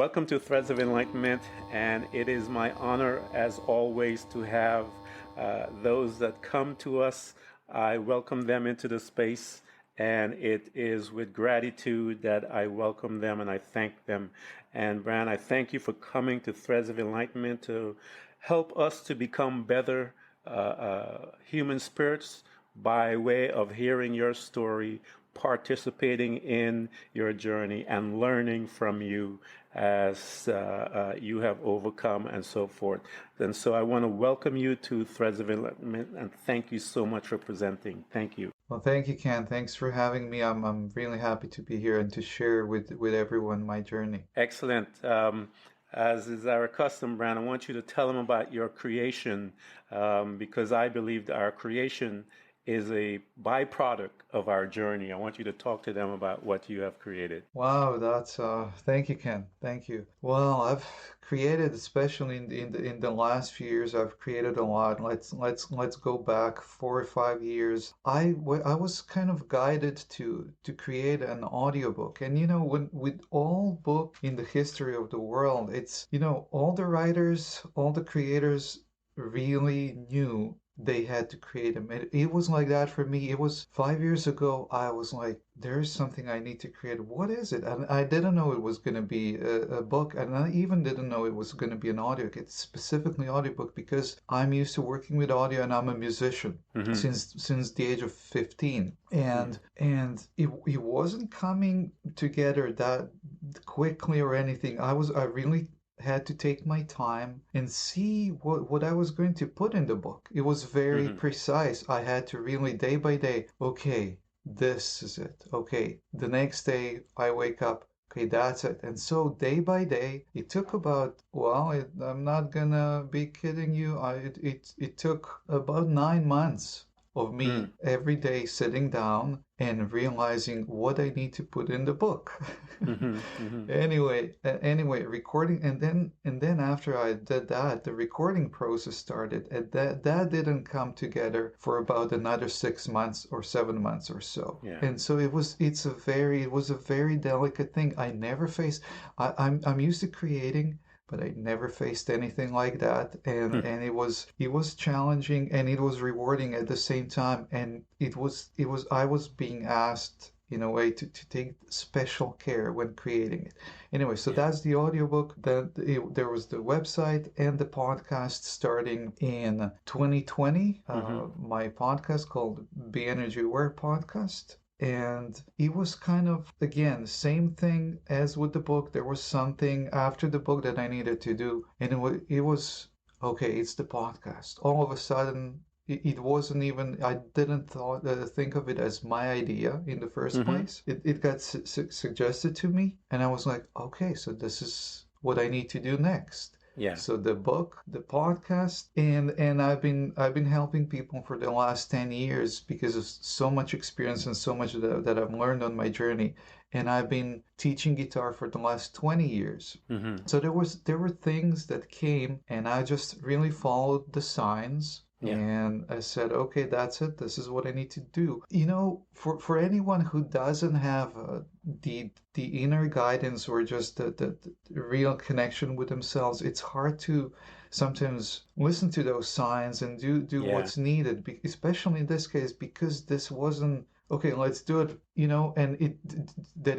Welcome to Threads of Enlightenment, and it is my honor, as always, to have those that come to us. I welcome them into the space, and it is with gratitude that I welcome them and I thank them. And Bran, I thank you for coming to Threads of Enlightenment to help us to become better human spirits by way of hearing your story, participating in your journey, and learning from you as you have overcome and so forth. And so I want to welcome you to Threads of Enlightenment and thank you so much for presenting. Thank you. Well, thank you, Ken. Thanks for having me. I'm really happy to be here and to share with everyone my journey. Excellent. As is our custom, Bran, I want you to tell them about your creation because I believe that our creation is a byproduct of our journey. I want you to talk to them about what you have created. Wow, that's thank you, Ken. Thank you. Well, I've created, especially in the last few years, I've created a lot. Let's go back 4 or 5 years. I was kind of guided to create an audiobook. And when with all book in the history of the world, it's all the writers, all the creators really knew they had to create them. It was like that for me. It was 5 years ago. I was like, there's something I need to create. What is it? And I didn't know it was going to be a book. And I even didn't know it was going to be an audio. It's specifically audiobook because I'm used to working with audio and I'm a musician Mm-hmm. since the age of 15. And it wasn't coming together that quickly or anything. I really had to take my time and see what I was going to put in the book. It was very Mm-hmm. precise. I had to really day by day, okay, this is it. Okay, the next day I wake up, okay, that's it. And so day by day, it took about, I'm not gonna be kidding you. It took about 9 months of me every day sitting down and realizing what I need to put in the book. Mm-hmm. Mm-hmm. Anyway, recording, and then after I did that, the recording process started, and that didn't come together for about another 6 months or 7 months or so. Yeah. And so it was a very delicate thing. I'm used to creating, but I never faced anything like that. And it was challenging and it was rewarding at the same time. And it was I was being asked in a way to take special care when creating it. Anyway, so Yeah. that's the audiobook. There was the website and the podcast starting in 2020. Mm-hmm. My podcast called BEnergyAware podcast. And it was kind of, again, same thing as with the book. There was something after the book that I needed to do. And it was okay, it's the podcast. All of a sudden, it wasn't even, I didn't think of it as my idea in the first Mm-hmm. place. It got suggested to me, and I was like, okay, so this is what I need to do next. Yeah. So the book, the podcast, and I've been helping people for the last 10 years because of so much experience and so much that I've learned on my journey. And I've been teaching guitar for the last 20 years. Mm-hmm. So there were things that came and I just really followed the signs Yeah. and I said, okay, that's it. This is what I need to do. For anyone who doesn't have the inner guidance or just the real connection with themselves, it's hard to sometimes listen to those signs and do Yeah. what's needed, especially in this case, because this wasn't okay, let's do it, and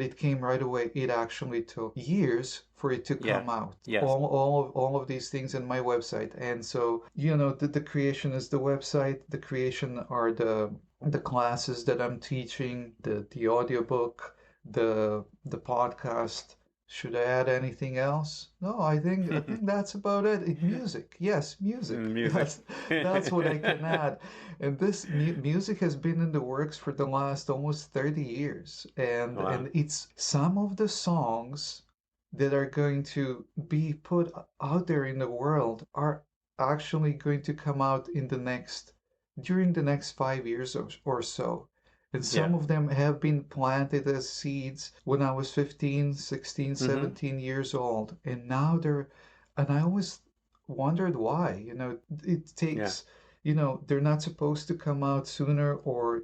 it came right away. It actually took years for it to Yeah. come out. Yes. All of these things in my website. And so, the creation is the website, the creation are the classes that I'm teaching, the audiobook, the podcast. Should I add anything else? No, I think that's about it. Music, yes, music. Music. That's what I can add. And this music has been in the works for the last almost 30 years. And Wow. it's some of the songs that are going to be put out there in the world are actually going to come out during the next 5 years or so. And some Yeah. of them have been planted as seeds when I was 15, 16, Mm-hmm. 17 years old. And now and I always wondered why. It Yeah. takes they're not supposed to come out sooner, or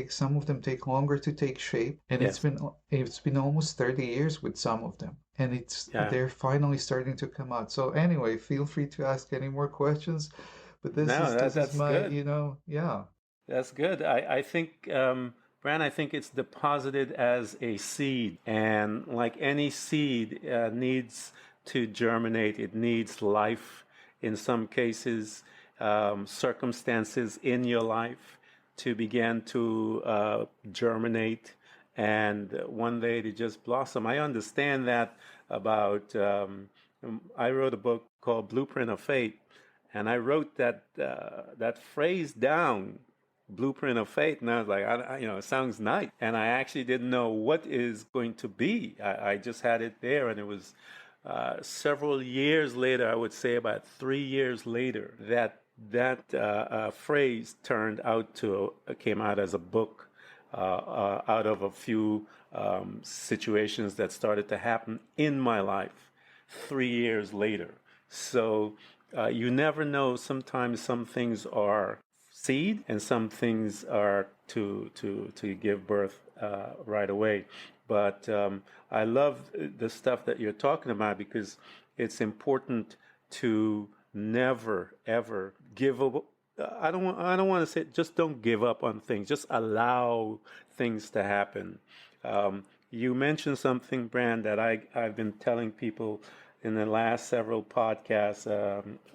some of them take longer to take shape. And Yes. it's been almost 30 years with some of them. And Yeah. they're finally starting to come out. So anyway, feel free to ask any more questions. But No, this is that's my, good. yeah. That's good. I think, Bran, I think it's deposited as a seed. And like any seed, needs to germinate, it needs life in some cases, circumstances in your life to begin to germinate and one day to just blossom. I understand that about, I wrote a book called Blueprint of Fate, and I wrote that phrase down, blueprint of fate, and I was like, it sounds nice, and I actually didn't know what is going to be. I just had it there, and it was several years later, I would say about 3 years later, that phrase turned out to came out as a book, out of a few situations that started to happen in my life 3 years later. So you never know. Sometimes some things are seed, and some things are to give birth right away. But I love the stuff that you're talking about, because it's important to never ever give up. I don't want to say just don't give up on things. Just allow things to happen. You mentioned something, Brand, that I've been telling people in the last several podcasts.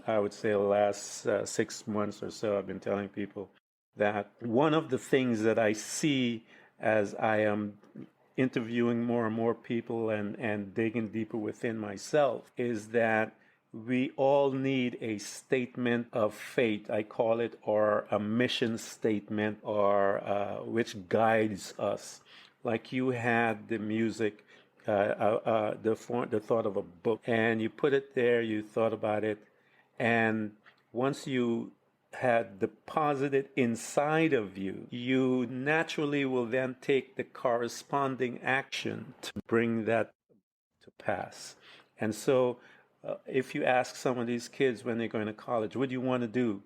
I would say the last 6 months or so, I've been telling people that one of the things that I see as I am interviewing more and more people and digging deeper within myself is that we all need a statement of faith, I call it, or a mission statement, or which guides us. Like you had the music, the thought of a book, and you put it there, you thought about it, and once you had deposited inside of you, you naturally will then take the corresponding action to bring that to pass. And so, if you ask some of these kids when they're going to college, what do you want to do?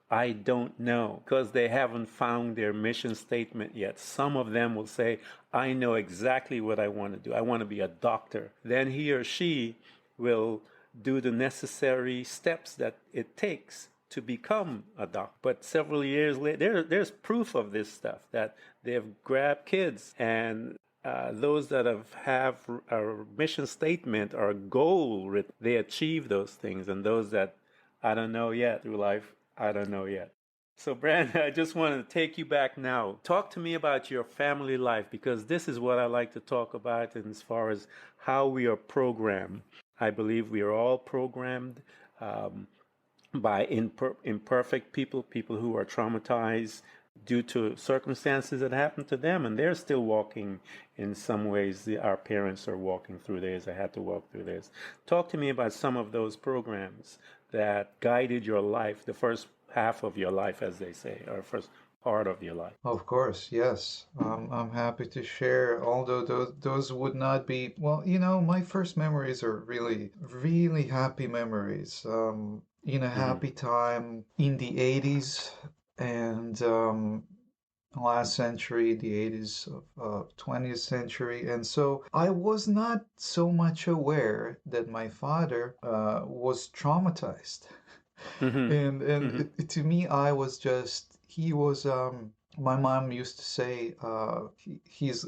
I don't know, because they haven't found their mission statement yet. Some of them will say, I know exactly what I want to do. I want to be a doctor. Then he or she will do the necessary steps that it takes to become a doctor. But several years later, there's proof of this stuff, that they've grabbed kids, and those that have a mission statement or a goal, they achieve those things. And those that I don't know yet through life, I don't know yet. So, Brandon, I just want to take you back now. Talk to me about your family life, because this is what I like to talk about, and as far as how we are programmed. I believe we are all programmed um, by imperfect people, people who are traumatized due to circumstances that happened to them, and they're still walking in some ways. Our parents are walking through theirs. I had to walk through this. Talk to me about some of those programs that guided your life, the first half of your life, as they say, or first part of your life. Of course, yes. I'm happy to share, although those would not be, well, my first memories are really, really happy memories. In a Mm-hmm. happy time in the 80s and last century, the 80s of 20th century. And so I was not so much aware that my father was traumatized. Mm-hmm. And Mm-hmm. to me, I was just he was my mom used to say he's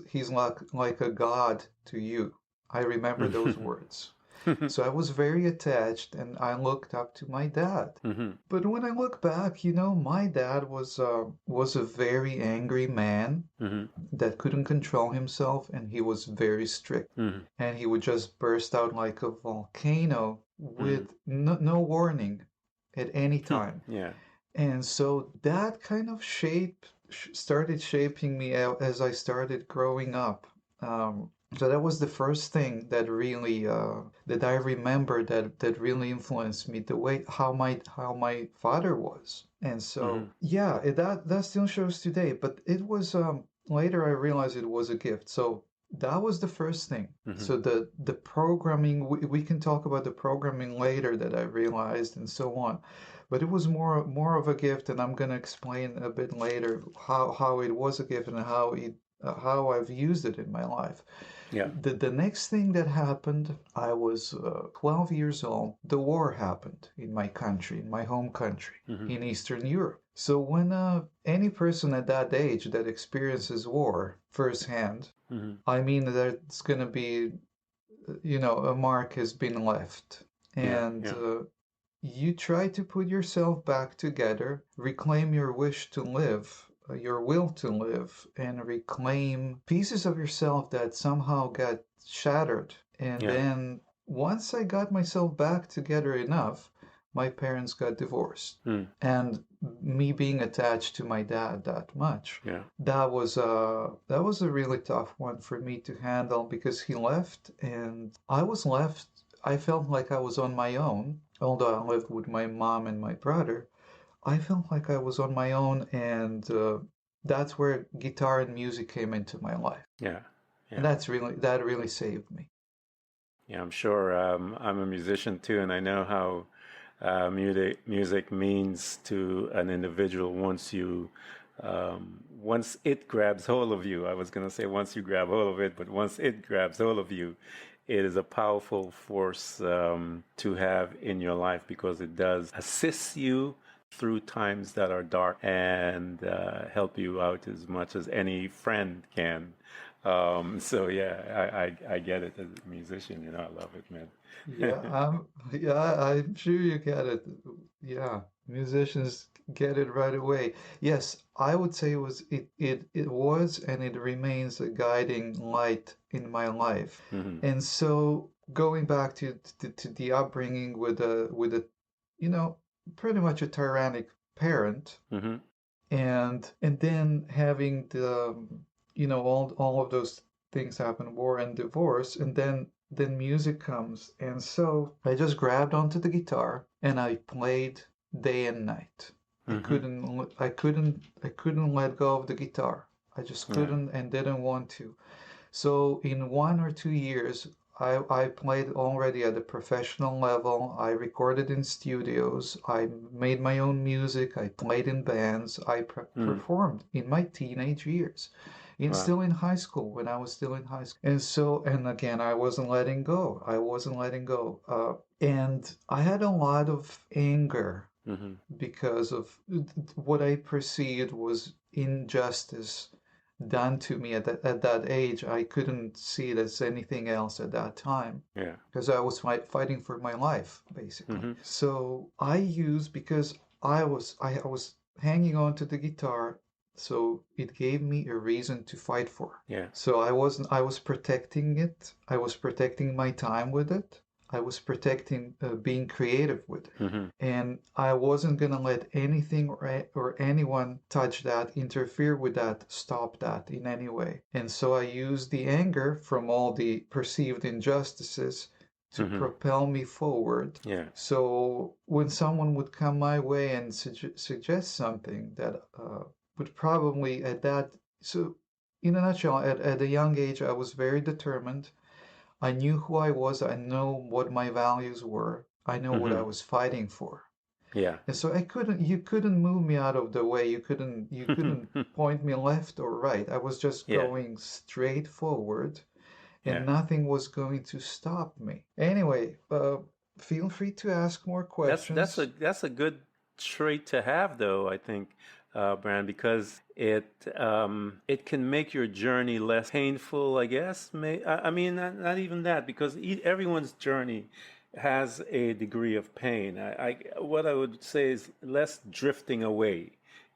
like a god to you. I remember those Mm-hmm. words. So I was very attached and I looked up to my dad. Mm-hmm. But when I look back, my dad was a very angry man Mm-hmm. that couldn't control himself, and he was very strict. Mm-hmm. And he would just burst out like a volcano Mm-hmm. with no warning at any time. Yeah. And so that kind of started shaping me out as I started growing up. So that was the first thing that really that I remember that really influenced me, the way how my father was. And Mm-hmm. so yeah, that still shows today. But it was later I realized it was a gift. So that was the first thing. Hmm. So the programming, we can talk about the programming later that I realized and so on. But it was more of a gift, and I'm going to explain a bit later how it was a gift and how I've used it in my life. Yeah. The next thing that happened, I was 12 years old. The war happened in my country, in my home country, Hmm. in Eastern Europe. So when any person at that age that experiences war firsthand, Hmm. I mean that it's going to be, a mark has been left. Yeah. And Yeah. you try to put yourself back together, reclaim your wish to live, your will to live, and reclaim pieces of yourself that somehow got shattered. And Yeah. then once I got myself back together enough, my parents got divorced. Mm. And me being attached to my dad that much, Yeah. that was a really tough one for me to handle because he left and I was left. I felt like I was on my own, although I lived with my mom and my brother. I felt like I was on my own, and that's where guitar and music came into my life, Yeah. and Yeah. that really saved me. Yeah. I'm sure. I'm a musician too, and I know how music means to an individual once it grabs hold of you. I was going to say once you grab hold of it, but once it grabs hold of you, it is a powerful force to have in your life because it does assist you through times that are dark and help you out as much as any friend can. So yeah, I get it as a musician. I love it, man. Yeah, I'm sure you get it. Yeah, musicians get it right away. Yes, I would say it was and it remains a guiding light in my life. Hmm. And so going back to the upbringing with a you know pretty much a tyrannic parent, Hmm. and then having all of those things happen, war and divorce, and then music comes, and so I just grabbed onto the guitar and I played day and night. i Hmm. couldn't i couldn't i couldn't let go of the guitar. I just Yeah. couldn't and didn't want to. So in 1 or 2 years, I played already at a professional level. I recorded in studios. I made my own music. I played in bands. I Mm. performed in my teenage years, Wow. still in high school when I was still in high school. And again, I wasn't letting go. I wasn't letting go. And I had a lot of anger Hmm. because of what I perceived was injustice done to me at that age. I couldn't see it as anything else at that time Yeah. because I was fighting for my life, basically. Hmm. So because I was hanging on to the guitar, so it gave me a reason to fight for. Yeah. So I was protecting it. I was protecting my time with it. I was protecting being creative with it. Hmm. And I wasn't going to let anything or anyone touch that, interfere with that, stop that in any way. And so I used the anger from all the perceived injustices to Hmm. propel me forward. Yeah. So when someone would come my way and suggest something that would probably at that, so in a nutshell, at a young age, I was very determined. I knew who I was. I know what my values were. I know what I Hmm. was fighting for. Yeah. And so you couldn't move me out of the way. You couldn't point me left or right. I was just Yeah. going straight forward and Yeah. nothing was going to stop me. Anyway, feel free to ask more questions. That's a good trait to have, though. I think, Bran, because it can make your journey less painful. I guess. I mean, not even that, because everyone's journey has a degree of pain. What I would say is less drifting away,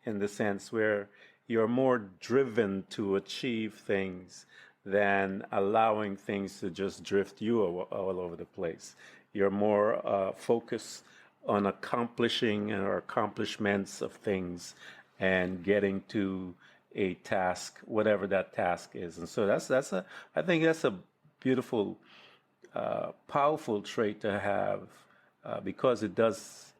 in the sense where you're more driven to achieve things than allowing things to just drift you all over the place. You're more focused on accomplishing or accomplishments of things and getting to a task, whatever that task is. And so I think that's a beautiful, powerful trait to have because it does.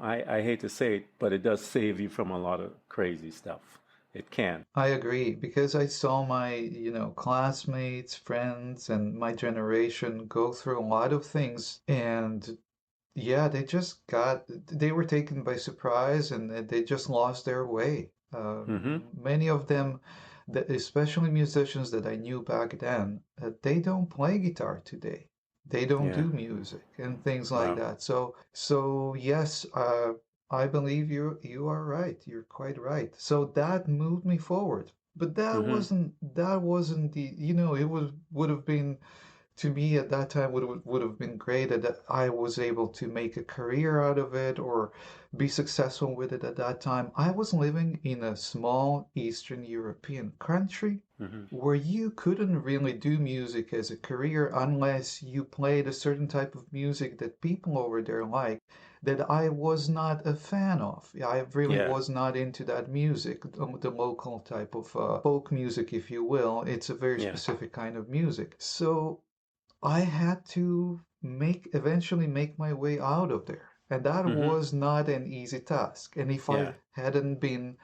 I hate to say it, but it does save you from a lot of crazy stuff. It can. I agree because I saw my, classmates, friends, and my generation go through a lot of things, and yeah, they were taken by surprise, and they just lost their way. Mm-hmm. Many of them, especially musicians that I knew back then, they don't play guitar today. They don't Yeah. do music and things like Wow. that. So yes, I believe you are right. You're quite right. So that moved me forward. But Mm-hmm. that wasn't the, it would have been to me at that time would have been great that I was able to make a career out of it or be successful with it at that time. I was living in a small Eastern European country Mm-hmm. where you couldn't really do music as a career unless you played a certain type of music that people over there like that I was not a fan of. I really Yeah. was not into that music, the local type of folk music, if you will. It's a very Yeah. specific kind of music. So I had to eventually make my way out of there. And that Mm-hmm. was not an easy task. And if Yeah. I hadn't been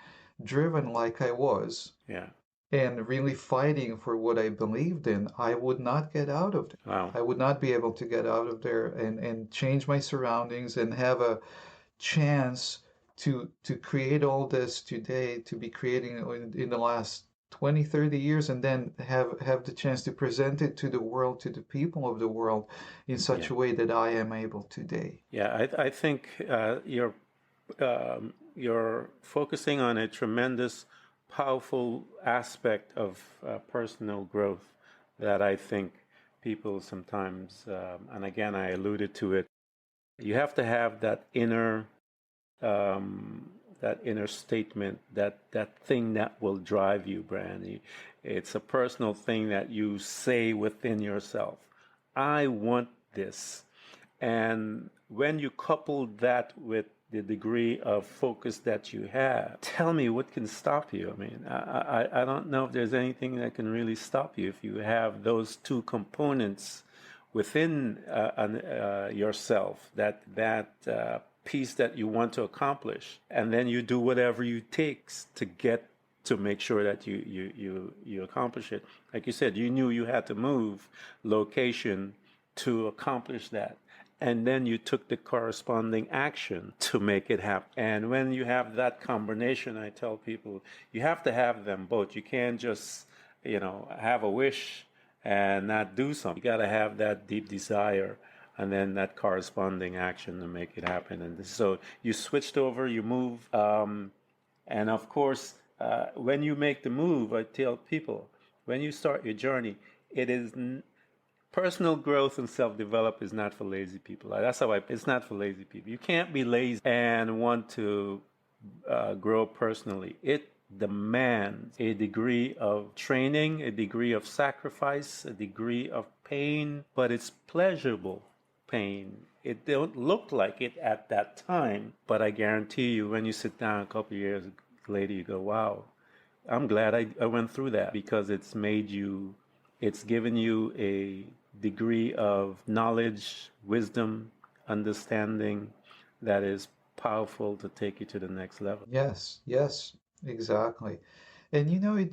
driven like I was Yeah. and really fighting for what I believed in, I would not get out of there. Wow. I would not be able to get out of there and change my surroundings and have a chance to create all this today, to be creating in the last 20, 30 years, and then have the chance to present it to the world, to the people of the world in such Yeah. a way that I am able today. Yeah. I think you're focusing on a tremendous, powerful aspect of personal growth that I think people sometimes, and again, I alluded to it. You have to have um, that inner statement, that thing that will drive you, Brandy. It's a personal thing that you say within yourself. I want this. And when you couple that with the degree of focus that you have, tell me what can stop you. I mean, I don't know if there's anything that can really stop you if you have those two components within yourself, that piece that you want to accomplish, and then you do whatever it takes to get to make sure that you accomplish it. Like you said, you knew you had to move location to accomplish that. And then you took the corresponding action to make it happen. And when you have that combination, I tell people, you have to have them both. You can't just, have a wish and not do something. You got to have that deep desire and then that corresponding action to make it happen. And so you switched over, you move, and of course, when you make the move, I tell people, when you start your journey, it is personal growth and self-develop is not for lazy people. That's how it's not for lazy people. You can't be lazy and want to grow personally. It demands a degree of training, a degree of sacrifice, a degree of pain, but it's pleasurable pain. It don't look like it at that time, but I guarantee you, when you sit down a couple of years later, you go, "Wow, I'm glad I went through that because it's given you a degree of knowledge, wisdom, understanding that is powerful to take you to the next level." Yes, yes, exactly. And it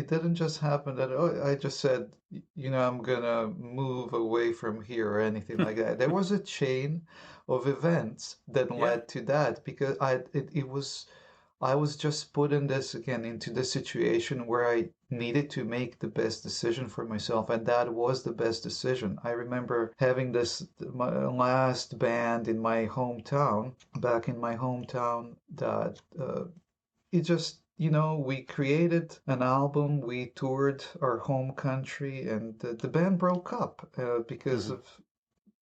didn't just happen that I just said, I'm gonna move away from here or anything like that. There was a chain of events that Yeah. led to that because I was just put in this again into this situation where I needed to make the best decision for myself, and that was the best decision. I remember having my last band in my hometown, back in my hometown, that it just, we created an album, we toured our home country, and the band broke up because Hmm. of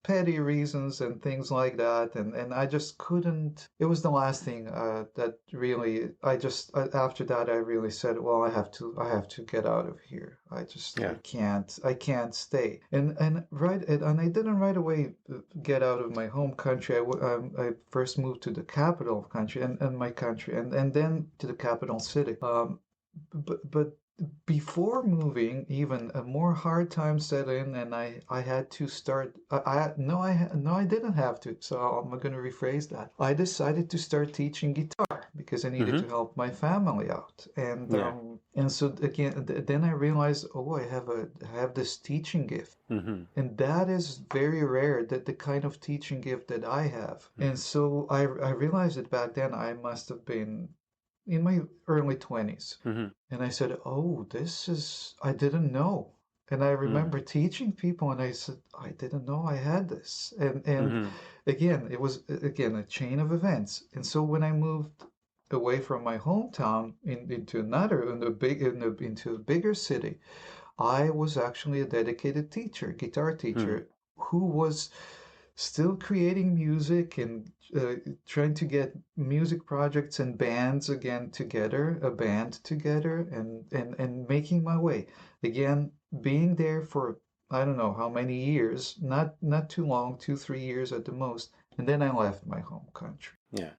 petty reasons and things like that. And I just couldn't. It was the last thing that really. After that I really said, well, I have to get out of here. Yeah. I can't stay. And I didn't right away get out of my home country. I first moved to the capital country and my country, and then to the capital city. But before moving, even a more hard time set in, and I had to start. No, I didn't have to. So I'm going to rephrase that. I decided to start teaching guitar because I needed Mm-hmm. to help my family out. Yeah. And so again, then I realized, oh, I have this teaching gift. Mm-hmm. And that is very rare, that the kind of teaching gift that I have. And so I realized that back then I must have been in my early 20s. Mm-hmm. And I said, oh, I didn't know. And I remember teaching people, and I said, I didn't know I had this. And Mm-hmm. again, it was again a chain of events. And so when I moved away from my hometown into into a bigger city, I was actually a dedicated teacher, guitar Mm-hmm. teacher, who was still creating music and trying to get music projects and bands again together, a band together, and making my way. Again, being there for I don't know how many years, not too long, 2, 3 years at the most, and then I left my home country. Yeah.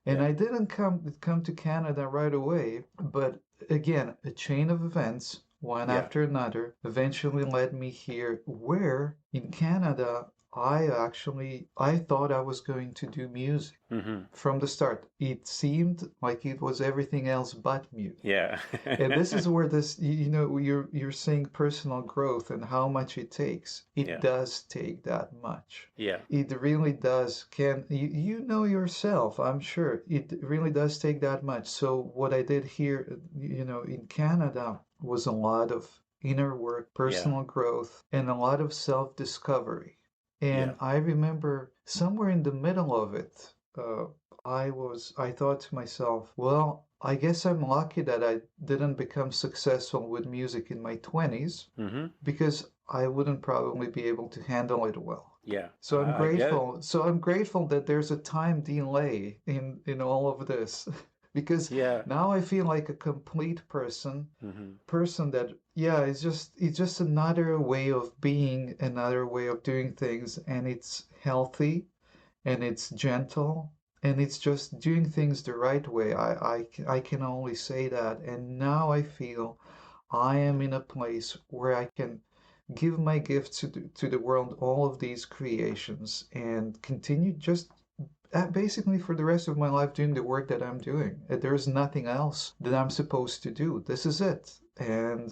And Yeah. I didn't come to Canada right away, but again, a chain of events, one Yeah. after another, eventually led me here, where in Canada I thought I was going to do music. Mm-hmm. From the start, it seemed like it was everything else but music. Yeah. And this is where you know, you're saying personal growth and how much it takes. It Yeah. does take that much. Yeah. It really does. You know yourself, I'm sure. It really does take that much. So what I did here, you know, in Canada was a lot of inner work, Yeah. personal growth, and a lot of self-discovery. Yeah. And I remember somewhere in the middle of it, I thought to myself, well, I guess I'm lucky that I didn't become successful with music in my 20s Mm-hmm. because I wouldn't probably be able to handle it well. Yeah. So I'm I get it. grateful. So I'm grateful that there's a time delay in all of this because Yeah. now I feel like a complete Mm-hmm. person that yeah, it's just another way of being, another way of doing things, and it's healthy and it's gentle and it's just doing things the right way. I can only say that. And now I feel I am in a place where I can give my gifts to the world, all of these creations, and continue just basically for the rest of my life doing the work that I'm doing. There's nothing else that I'm supposed to do. This is it. And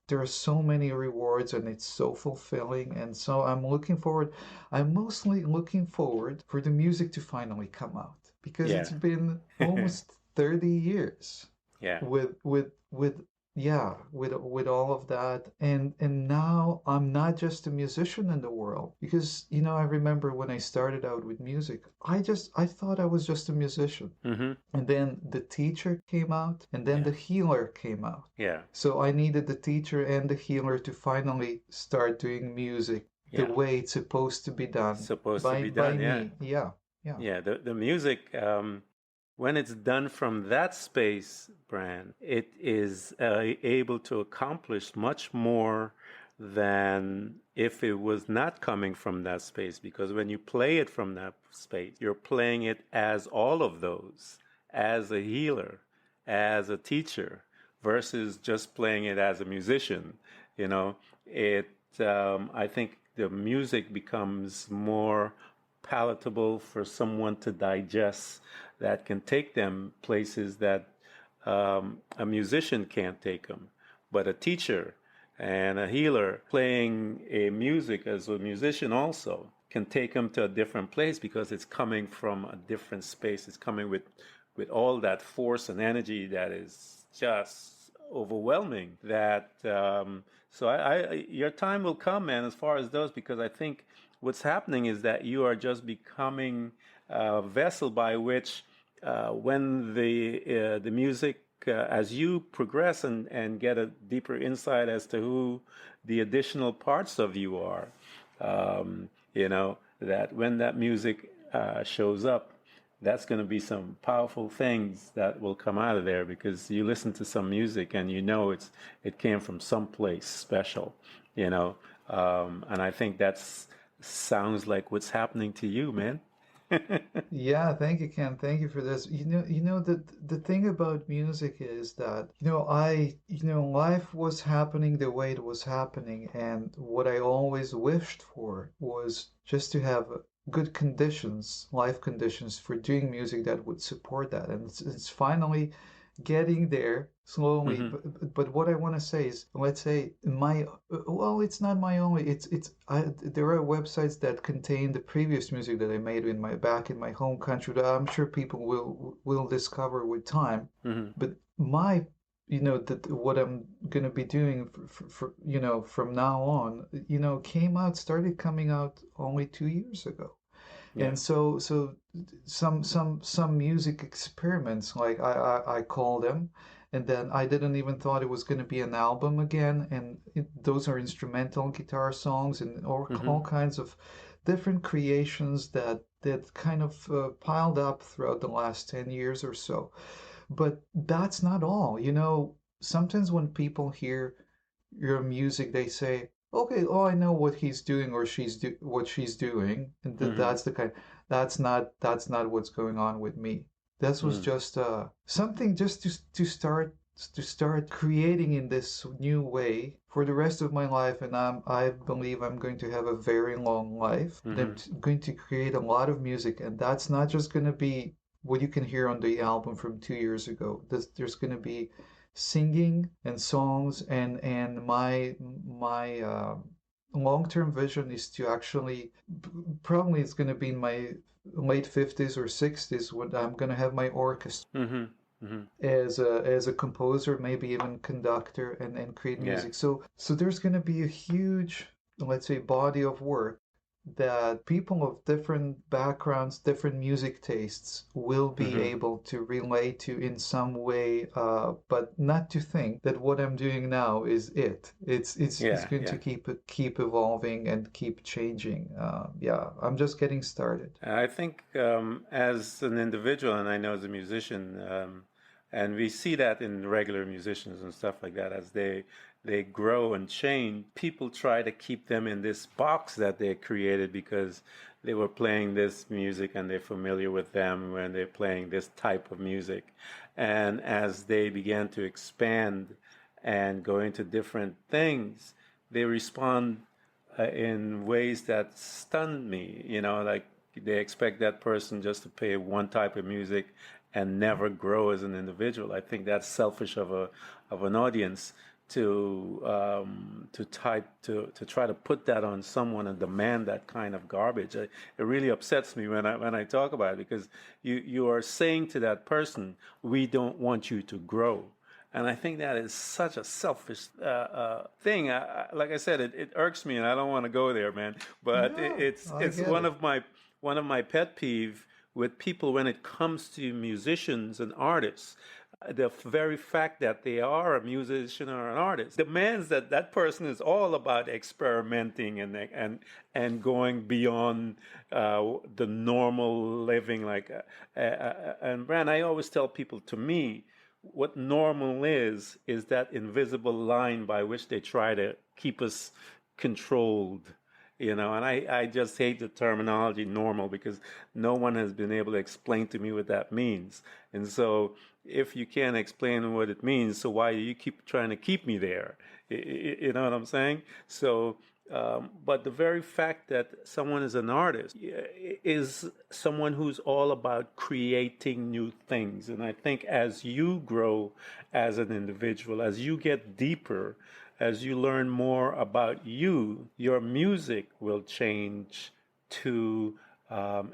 there are so many rewards and it's so fulfilling. And so I'm mostly looking forward for the music to finally come out because Yeah. it's been almost 30 years Yeah. with yeah with all of that, and now I'm not just a musician in the world, because you know I remember when I started out with music, I thought I was just a musician, Mm-hmm. and then the teacher came out and then Yeah. the healer came out. Yeah. So I needed the teacher and the healer to finally start doing music the Yeah. way it's supposed to be done Supposed to be by done. Yeah. me. Yeah, yeah. Yeah. The music, when it's done from that space, Bran, it is able to accomplish much more than if it was not coming from that space. Because when you play it from that space, you're playing it as all of those, as a healer, as a teacher, versus just playing it as a musician. You know, it. I think the music becomes more palatable for someone to digest, that can take them places that a musician can't take them. But a teacher and a healer playing a music as a musician also can take them to a different place because it's coming from a different space. It's coming with all that force and energy that is just overwhelming. That so your time will come, man, as far as those, because I think what's happening is that you are just becoming a vessel by which, when the music, as you progress and get a deeper insight as to who the additional parts of you are, you know, that when that music shows up, that's going to be some powerful things that will come out of there, because you listen to some music and you know it came from someplace special, you know, and I think that's sounds like what's happening to you, man. Yeah, thank you, Ken. Thank you for this. The thing about music is that, life was happening the way it was happening, and what I always wished for was just to have good conditions, life conditions for doing music that would support that. And it's finally getting there slowly. Mm-hmm. But what I want to say is, let's say my well, it's not my only. There are websites that contain the previous music that I made in my back in my home country that I'm sure people will discover with time. Mm-hmm. But my that what I'm gonna be doing for from now on, started coming out only 2 years ago. Yeah. And so some music experiments, like I call them, and then I didn't even thought it was going to be an album again. And those are instrumental guitar songs and Mm-hmm. all kinds of different creations that kind of piled up throughout the last 10 years or so. But that's not all. Sometimes when people hear your music, they say, okay, oh, I know what he's doing or what she's doing, and Mm-hmm. that's the kind. That's not what's going on with me. This was Mm-hmm. just something just to start creating in this new way for the rest of my life, and I believe I'm going to have a very long life. And I'm Mm-hmm. going to create a lot of music, and that's not just going to be what you can hear on the album from 2 years ago. There's going to be singing and songs, and my long-term vision is to actually, probably it's going to be in my late 50s or 60s when I'm going to have my orchestra Mm-hmm. Mm-hmm. as a composer, maybe even conductor, and create Yeah. music. So there's going to be a huge, let's say, body of work that people of different backgrounds, different music tastes will be Mm-hmm. able to relate to in some way, but not to think that what I'm doing now is it. It's Yeah. going Yeah. to keep evolving and keep changing. Yeah, I'm just getting started. I think as an individual, and I know as a musician, and we see that in regular musicians and stuff like that, as they grow and change, people try to keep them in this box that they created because they were playing this music and they're familiar with them when they're playing this type of music. And as they began to expand and go into different things, they respond in ways that stunned me. Like they expect that person just to play one type of music and never grow as an individual. I think that's selfish of an audience to try to put that on someone and demand that kind of garbage. It really upsets me when I talk about it, because you are saying to that person, we don't want you to grow. And I think that is such a selfish thing. Like I said, it irks me, and I don't want to go there, man. But Yeah, it's I it's get it. one of my pet peeve with people when it comes to musicians and artists. The very fact that they are a musician or an artist demands that that person is all about experimenting and going beyond the normal living. And Bran, I always tell people, to me, what normal is that invisible line by which they try to keep us controlled. And I just hate the terminology normal, because no one has been able to explain to me what that means. And so if you can't explain what it means, so why do you keep trying to keep me there? You know what I'm saying? So but the very fact that someone is an artist is someone who's all about creating new things. And I think as you grow as an individual, as you get deeper, as you learn more about you, your music will change to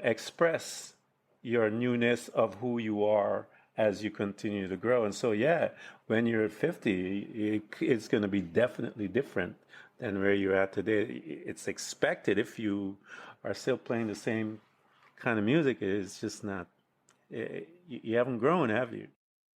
express your newness of who you are as you continue to grow. And so, yeah, when you're 50, it's going to be definitely different than where you're at today. It's expected, if you are still playing the same kind of music, it's just not, you haven't grown, have you?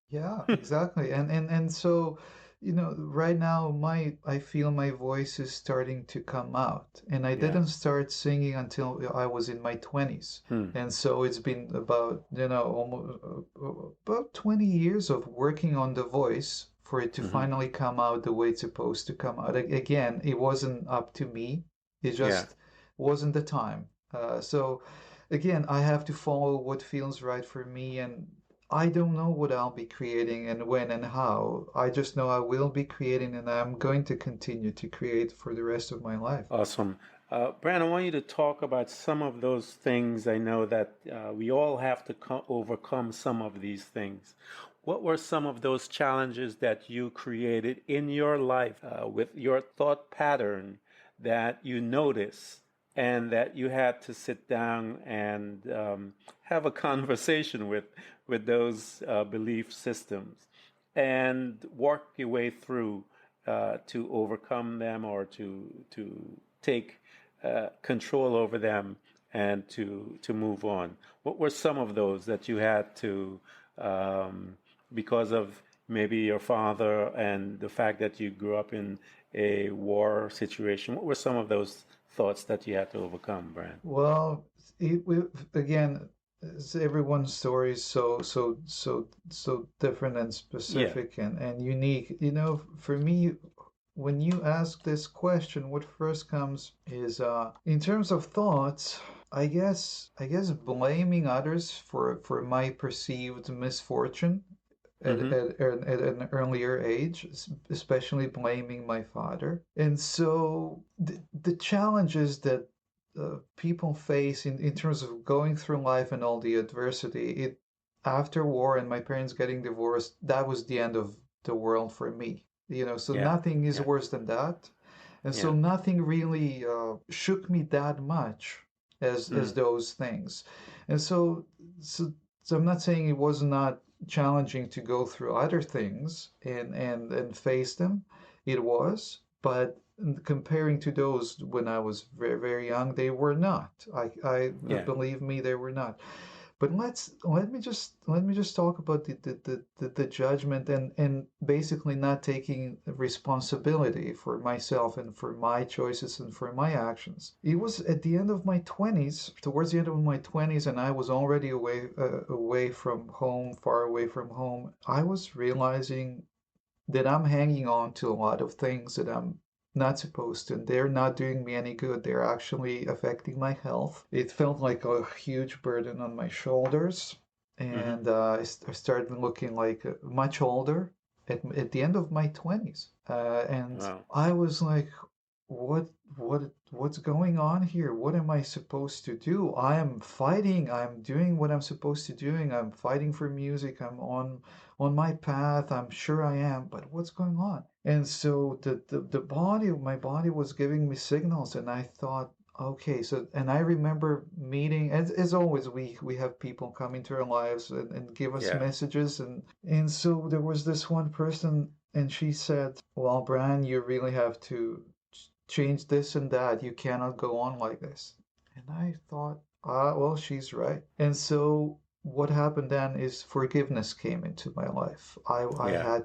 Yeah, exactly. And so, right now I feel my voice is starting to come out. And I Yeah. didn't start singing until I was in my 20s. Hmm. And so it's been about, almost about 20 years of working on the voice for it to Hmm. finally come out the way it's supposed to come out. Again, it wasn't up to me. It Yeah. just wasn't the time. So again, I have to follow what feels right for me, and I don't know what I'll be creating and when and how. I just know I will be creating, and I'm going to continue to create for the rest of my life. Awesome. Bran, I want you to talk about some of those things. I know that we all have to overcome some of these things. What were some of those challenges that you created in your life with your thought pattern that you noticed and that you had to sit down and have a conversation with those belief systems and work your way through to overcome them or to take control over them and to move on. What were some of those that you had to, because of maybe your father and the fact that you grew up in a war situation? What were some of those thoughts that you had to overcome, Bran? Well, again, everyone's story is so different and Yeah. specific and unique. You know, for me, when you ask this question, what first comes is in terms of thoughts, I guess blaming others for my perceived misfortune at, Mm-hmm. at, at an earlier age, especially blaming my father. And so the challenges that people face in terms of going through life and all the adversity, after war and my parents getting divorced, that was the end of the world for me. You know, so Yeah. nothing is Yeah. worse than that. And so Yeah. nothing really shook me that much as Mm. those things. And so so I'm not saying it was not challenging to go through other things and face them. It was, but comparing to those when I was very young, they were not. I Yeah. believe me, they were not. But let me just talk about the judgment and basically not taking responsibility for myself and for my choices and for my actions. It was at the end of my 20s, towards the end of my 20s, and I was already away from home, far away from home. I was realizing that I'm hanging on to a lot of things that I'm not supposed to. They're not doing me any good. They're actually affecting my health. It felt like a huge burden on my shoulders. Mm-hmm. And I started looking like much older at the end of my 20s. And Wow. I was like, what what's going on here? What am I supposed to do? I am fighting. I'm doing what I'm supposed to doing. I'm fighting for music. I'm on my path. I'm sure I am, but what's going on? And so my body was giving me signals, and I thought, okay, so and I remember meeting as always we have people come into our lives and give us Yeah. messages and so there was this one person and she said, well, Bran, you really have to change this and that. You cannot go on like this. And I thought, well, she's right. And so what happened then is forgiveness came into my life. Yeah.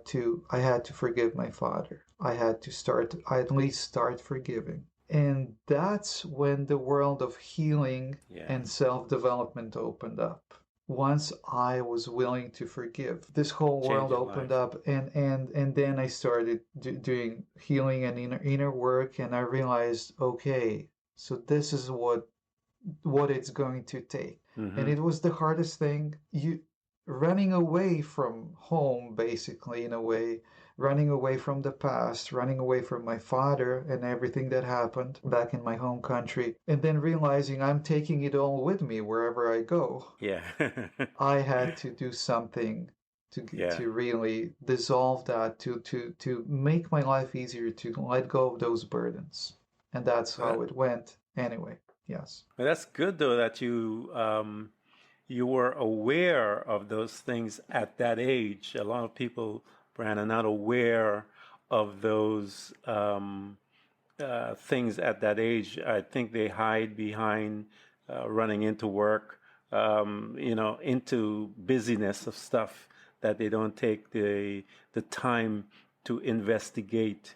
I had to forgive my father. I at least start forgiving. And that's when the world of healing Yeah. and self-development opened up. Once I was willing to forgive, this whole Change world your opened life. up, and then I started doing healing and inner work, and I realized, okay, so this is what it's going to take. And Mm-hmm. it was the hardest thing. You running away from home, basically, in a way, running away from the past, running away from my father and everything that happened back in my home country, and then realizing I'm taking it all with me wherever I go. Yeah. I had to do something Yeah. to really dissolve that, to make my life easier, to let go of those burdens. And that's Well, how it went. Anyway, yes. that's good though that you were aware of those things at that age. A lot of people, Brand, are not aware of those things at that age. I think they hide behind running into work, into busyness of stuff that they don't take the time to investigate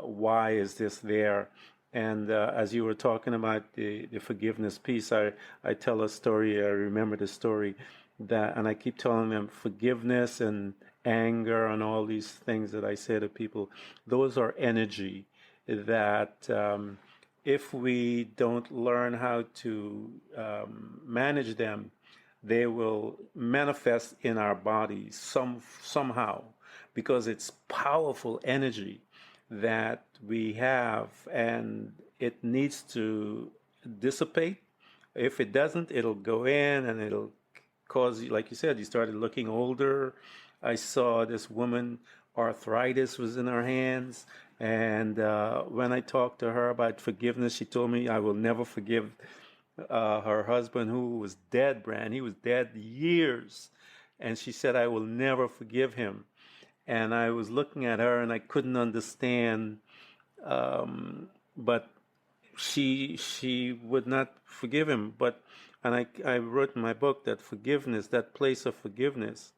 why is this there. And as you were talking about the forgiveness piece, I tell a story. I remember the story that, and I keep telling them forgiveness and anger and all these things that I say to people, those are energy that if we don't learn how to manage them, they will manifest in our bodies somehow because it's powerful energy that we have, and it needs to dissipate. If it doesn't, it'll go in and it'll cause, like you said, you started looking older. I saw this woman, arthritis was in her hands. And when I talked to her about forgiveness, she told me I will never forgive her husband, who was dead, Bran. He was dead years. And she said, I will never forgive him. And I was looking at her and I couldn't understand, but she would not forgive him. But and I wrote in my book that forgiveness, that place of forgiveness,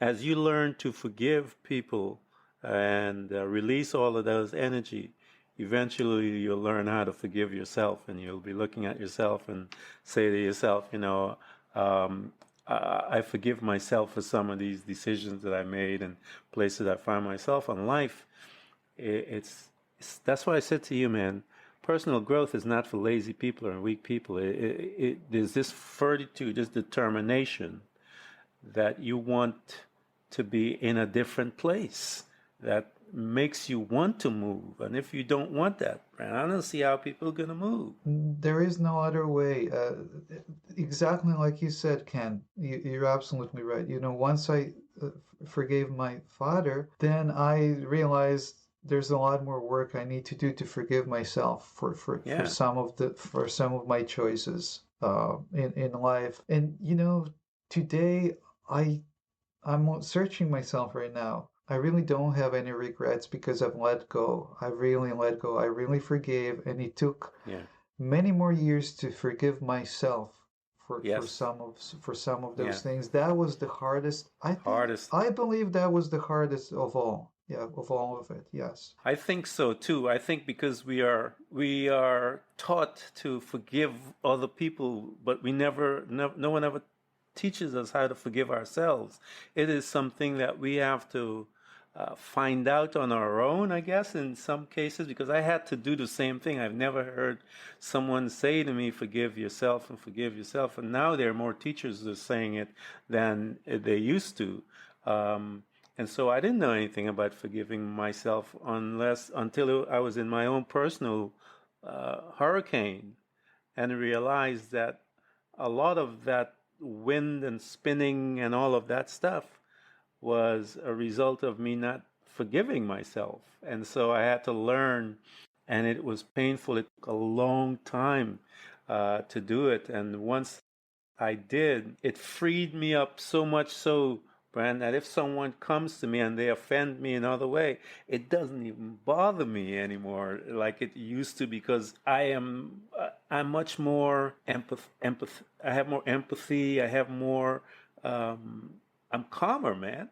as you learn to forgive people and release all of those energy, eventually you'll learn how to forgive yourself, and you'll be looking at yourself and say to yourself, I forgive myself for some of these decisions that I made and places I find myself in life. It's that's why I said to you, man, personal growth is not for lazy people or weak people. There's this fortitude, this determination that you want to be in a different place that makes you want to move. And if you don't want that, I don't see how people are going to move. There is no other way. Exactly like you said, Ken. You're absolutely right. Once I forgave my father, then I realized there's a lot more work I need to do to forgive myself for Yeah. some of my choices in life. And today I I'm searching myself right now. I really don't have any regrets because I've let go. I really let go. I really forgave, and it took Yeah. many more years to forgive myself Yes. for some of Yeah. those things. That was the hardest. Hardest. I believe that was the hardest of all. Yeah, of all of it. Yes. I think so too. I think because we are taught to forgive other people, but no one ever teaches us how to forgive ourselves. It is something that we have to find out on our own, I guess, in some cases, because I had to do the same thing. I've never heard someone say to me, forgive yourself and forgive yourself. And now there are more teachers that are saying it than they used to. And so I didn't know anything about forgiving myself until I was in my own personal hurricane, and realized that a lot of that wind and spinning and all of that stuff was a result of me not forgiving myself. And so I had to learn, and it was painful. It took a long time to do it. And once I did, it freed me up so much so, Brand, that if someone comes to me and they offend me another way, it doesn't even bother me anymore like it used to, because I'm much more empath. I have more empathy. I have more. Um, I'm calmer, man.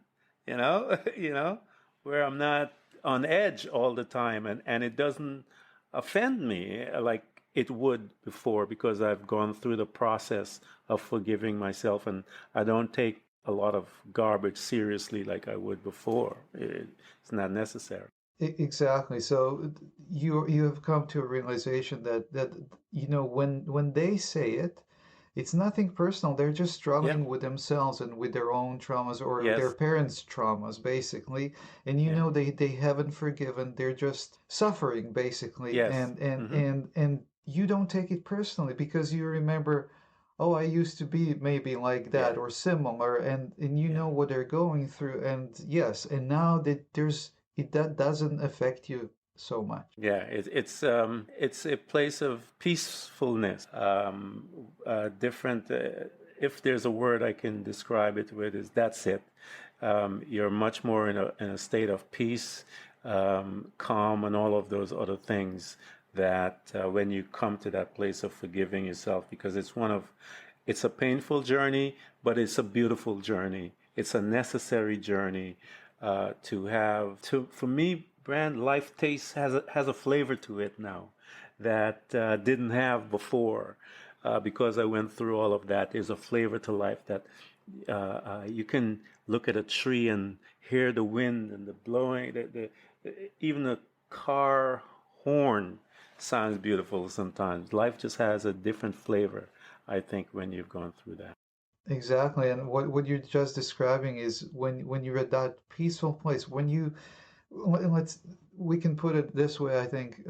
You know, where I'm not on edge all the time, and it doesn't offend me like it would before, because I've gone through the process of forgiving myself, and I don't take a lot of garbage seriously like I would before. It's not necessary. Exactly. So you have come to a realization that when they say it, it's nothing personal. They're just Yeah. struggling with themselves and with their own traumas or their Yes. parents' traumas, basically. And Yeah. they haven't forgiven. They're just suffering, basically. Yes. And you don't take it personally because you remember, oh, I used to be maybe like Yeah. that or similar, and you Yeah. know what they're going through. And yes, and now that that doesn't affect you so much. Yeah, it's a place of peacefulness. Different. If there's a word I can describe it with, is that's it. You're much more in a state of peace, calm, and all of those other things that when you come to that place of forgiving yourself, because it's a painful journey, but it's a beautiful journey. It's a necessary journey for me, Brand, life taste has a flavor to it now that didn't have before, because I went through all of that. There's a flavor to life that you can look at a tree and hear the wind and the blowing. Even a car horn sounds beautiful sometimes. Life just has a different flavor, I think, when you've gone through that. Exactly. And what you're just describing is when you're at that peaceful place, when you let's we can put it this way, I think.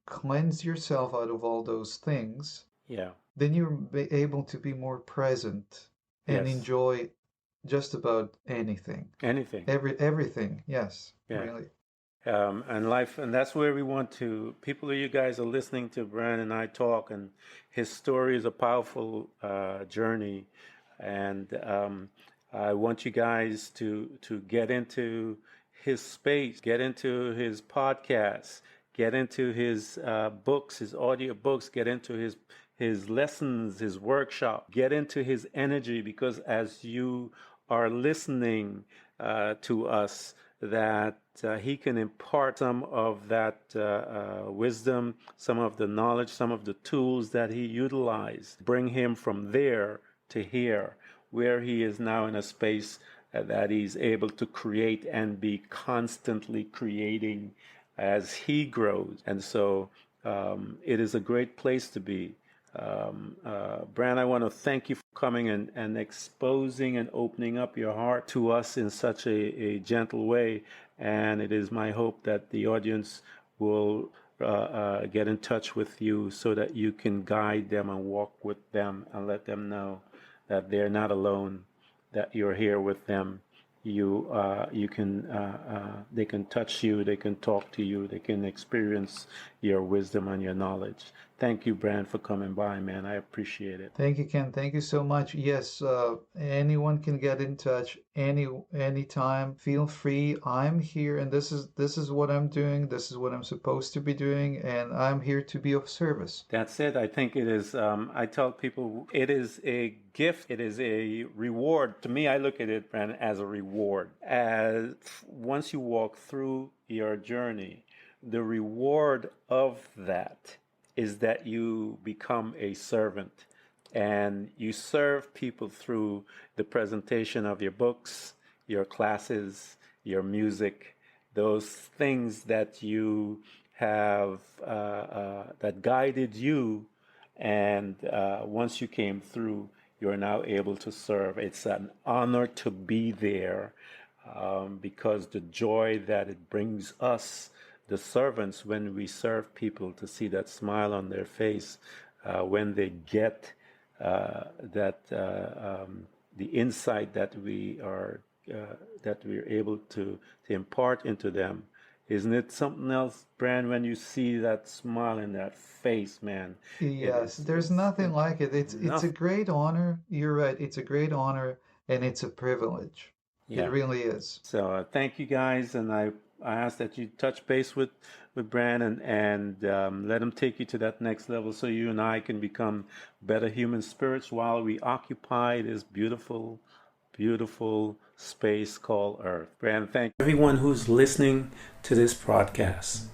Cleanse yourself out of all those things, Yeah. then you're able to be more present and Yes. enjoy just about anything. Anything. Everything, yes, Yeah. really. And life, and that's where we want to. People, you guys are listening to Bran and I talk, and his story is a powerful journey, and I want you guys to get into his space, get into his podcasts, get into his books, his audio books, get into his lessons, his workshop, get into his energy, because as you are listening to us, that he can impart some of that wisdom, some of the knowledge, some of the tools that he utilized, bring him from there to here, where he is now in a space that he's able to create and be constantly creating as he grows. And so it is a great place to be. Bran, I want to thank you for coming and exposing and opening up your heart to us in such a gentle way. And it is my hope that the audience will get in touch with you so that you can guide them and walk with them and let them know that they're not alone, that you're here with them. You can they can touch you, they can talk to you, they can experience your wisdom and your knowledge. Thank you, Bran, for coming by, man. I appreciate it. Thank you, Ken. Thank you so much. Yes, anyone can get in touch anytime. Feel free. I'm here, and this is what I'm doing. This is what I'm supposed to be doing, and I'm here to be of service. That's it. I think it is. I tell people it is a gift. It is a reward. To me, I look at it, Brandon, as a reward. As once you walk through your journey, the reward of that is that you become a servant and you serve people through the presentation of your books, your classes, your music, those things that you have that guided you, and once you came through, you're now able to serve. It's an honor to be there, because the joy that it brings us, the servants, when we serve people, to see that smile on their face when they get that the insight that we're able to impart into them. Isn't it something else, Brand, when you see that smile in that face, man? It Yes, is, there's nothing it's like it. It's a enough. great honor. You're right. It's a great honor, and it's a privilege. It Yeah. really is. So thank you guys, and I ask that you touch base with Brand and let him take you to that next level, so you and I can become better human spirits while we occupy this beautiful, beautiful space called Earth. Brand, thank you. Everyone who's listening to this broadcast.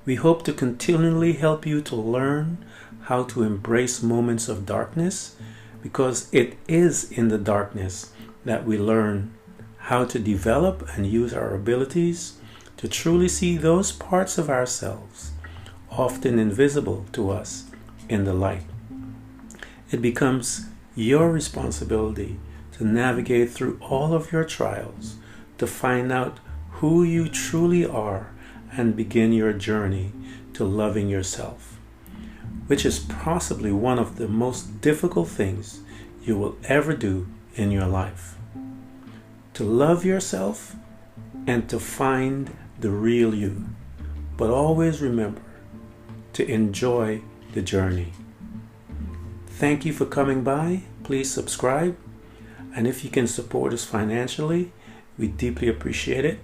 We hope to continually help you to learn how to embrace moments of darkness, because it is in the darkness that we learn how to develop and use our abilities to truly see those parts of ourselves, often invisible to us, in the light. It becomes your responsibility to navigate through all of your trials, to find out who you truly are, and begin your journey to loving yourself, which is possibly one of the most difficult things you will ever do in your life. To love yourself and to find the real you. But always remember to enjoy the journey. Thank you for coming by. Please subscribe. And if you can support us financially, we deeply appreciate it.